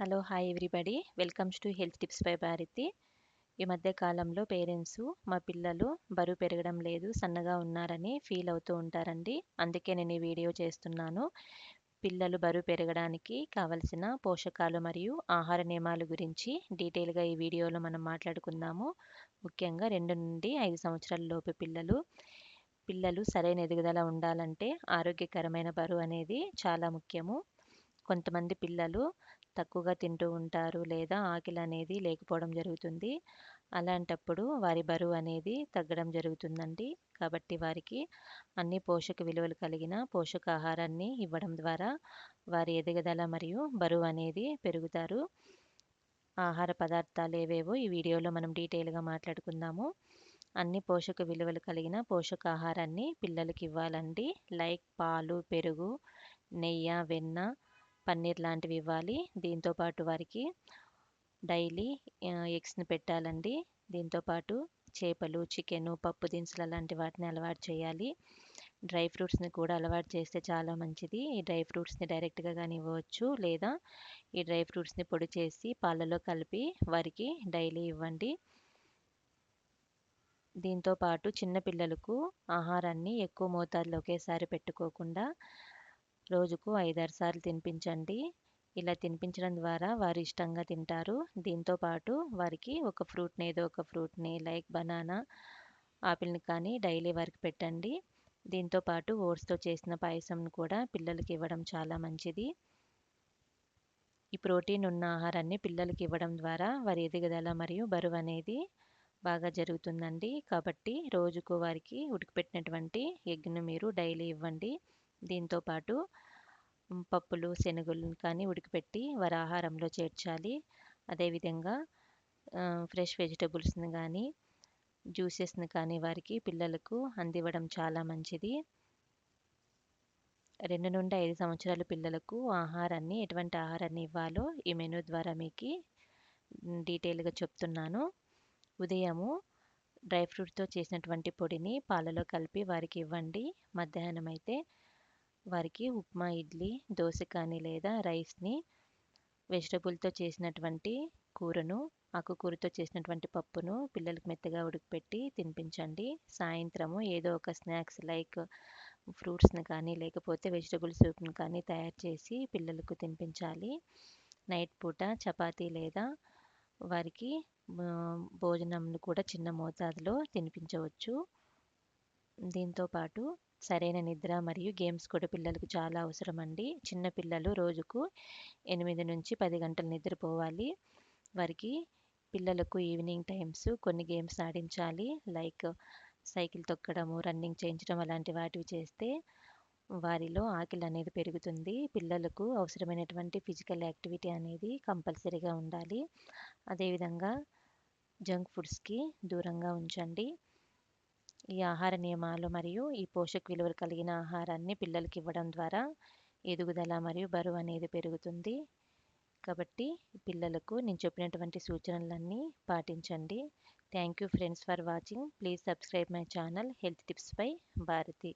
Hello hi everybody welcomes to health tips by Bharathi. ఈ మధ్య కాలంలో పేరెంట్స్ మా పిల్లలు బరువు పెరగడం లేదు, సన్నగా ఉన్నారని ఫీల్ అవుతూ ఉంటారండి. అందుకే నేను ఈ వీడియో చేస్తున్నాను. పిల్లలు బరువు పెరగడానికి కావలసిన పోషకాలు మరియు ఆహార నియమాల గురించి డీటెయిల్గా ఈ వీడియోలో మనం మాట్లాడుకుందాము. ముఖ్యంగా 2 నుండి 5 సంవత్సరాల లోపు పిల్లలు సరైన ఎదుగుదల ఉండాలంటే ఆరోగ్యకరమైన బరువు అనేది చాలా ముఖ్యము. కొంతమంది పిల్లలు తక్కువగా తింటూ ఉంటారు లేదా ఆకలి అనేది లేకపోవడం జరుగుతుంది. అలాంటప్పుడు వారి బరువు అనేది తగ్గడం జరుగుతుందండి. కాబట్టి వారికి అన్ని పోషక విలువలు కలిగిన పోషకాహారాన్ని ఇవ్వడం ద్వారా వారి ఎదుగుదల మరియు బరువు అనేది పెరుగుతారు. ఆహార పదార్థాలు ఏవేవో ఈ వీడియోలో మనం డీటెయిల్గా మాట్లాడుకుందాము. అన్ని పోషక విలువలు కలిగిన పోషకాహారాన్ని పిల్లలకి ఇవ్వాలండి. లైక్ పాలు, పెరుగు, నెయ్యి, వెన్న, పన్నీర్ లాంటివి ఇవ్వాలి. దీంతోపాటు వారికి డైలీ ఎగ్స్ని పెట్టాలండి. దీంతోపాటు చేపలు, చికెను, పప్పు దినుసులు అలాంటి వాటిని అలవాటు చేయాలి. డ్రై ఫ్రూట్స్ని కూడా అలవాటు చేస్తే చాలా మంచిది. ఈ డ్రై ఫ్రూట్స్ని డైరెక్ట్గా కానీ ఇవ్వవచ్చు, లేదా ఈ డ్రై ఫ్రూట్స్ని పొడి చేసి పాలలో కలిపి వారికి డైలీ ఇవ్వండి. దీంతో పాటు చిన్న పిల్లలకు ఆహారాన్ని ఎక్కువ మోతాదులో ఒకేసారి పెట్టుకోకుండా రోజుకు 5-6 సార్లు తినిపించండి. ఇలా తినిపించడం ద్వారా వారు ఇష్టంగా తింటారు. దీంతో పాటు వారికి ఏదో ఒక ఫ్రూట్ని లైక్ బనానా, ఆపిల్ని కానీ డైలీ వారికి పెట్టండి. దీంతో పాటు ఓట్స్తో చేసిన పాయసంను కూడా పిల్లలకి ఇవ్వడం చాలా మంచిది. ఈ ప్రోటీన్ ఉన్న ఆహారాన్ని పిల్లలకి ఇవ్వడం ద్వారా వారి ఎదుగుదల మరియు బరువు అనేది బాగా జరుగుతుందండి. కాబట్టి రోజుకు వారికి ఉడకపెట్టినటువంటి ఎగ్ను మీరు డైలీ ఇవ్వండి. దీంతోపాటు పప్పులు, శనగలను కానీ ఉడకపెట్టి వారి ఆహారంలో చేర్చాలి. అదేవిధంగా ఫ్రెష్ వెజిటబుల్స్ని కానీ జ్యూసెస్ని కానీ వారికి పిల్లలకు అందివ్వడం చాలా మంచిది. 2 నుండి 5 సంవత్సరాల పిల్లలకు ఎటువంటి ఆహారాన్ని ఇవ్వాలో ఈ మెనూ ద్వారా మీకు డీటెయిల్గా చెప్తున్నాను. ఉదయము డ్రై ఫ్రూట్స్తో చేసినటువంటి పొడిని పాలలో కలిపి వారికి ఇవ్వండి. మధ్యాహ్నం అయితే వారికి ఉప్మా, ఇడ్లీ, దోశ కానీ లేదా రైస్ని వెజిటబుల్తో చేసినటువంటి కూరను, ఆకుకూరతో చేసినటువంటి పప్పును పిల్లలకు మెత్తగా ఉడకపెట్టి తినిపించండి. సాయంత్రము ఏదో ఒక స్నాక్స్ లైక్ ఫ్రూట్స్ని కానీ లేకపోతే వెజిటబుల్ సూప్ని కానీ తయారు చేసి పిల్లలకు తినిపించాలి. నైట్ పూట చపాతీ లేదా వారికి భోజనంను కూడా చిన్న మోతాదులో తినిపించవచ్చు. దీంతోపాటు సరైన నిద్ర మరియు గేమ్స్ కూడా పిల్లలకు చాలా అవసరం అండి. చిన్న పిల్లలు రోజుకు 8 నుంచి 10 గంటలు నిద్రపోవాలి. వారికి పిల్లలకు ఈవినింగ్ టైమ్స్ కొన్ని గేమ్స్ ఆడించాలి. లైక్ సైకిల్ తొక్కడము, రన్నింగ్ చేయించడం అలాంటి వాటివి చేస్తే వారిలో ఆకలి అనేది పెరుగుతుంది. పిల్లలకు అవసరమైనటువంటి ఫిజికల్ యాక్టివిటీ అనేది కంపల్సరీగా ఉండాలి. అదేవిధంగా జంక్ ఫుడ్స్కి దూరంగా ఉంచండి. ఈ ఆహార నియమాలు మరియు ఈ పోషక విలువలు కలిగిన ఆహారాన్ని పిల్లలకి ఇవ్వడం ద్వారా ఎదుగుదల మరియు బరువు అనేది పెరుగుతుంది. కాబట్టి పిల్లలకు నేను చెప్పినటువంటి సూచనలన్నీ పాటించండి. Thank you friends for watching. Please subscribe my channel health tips by Bharati.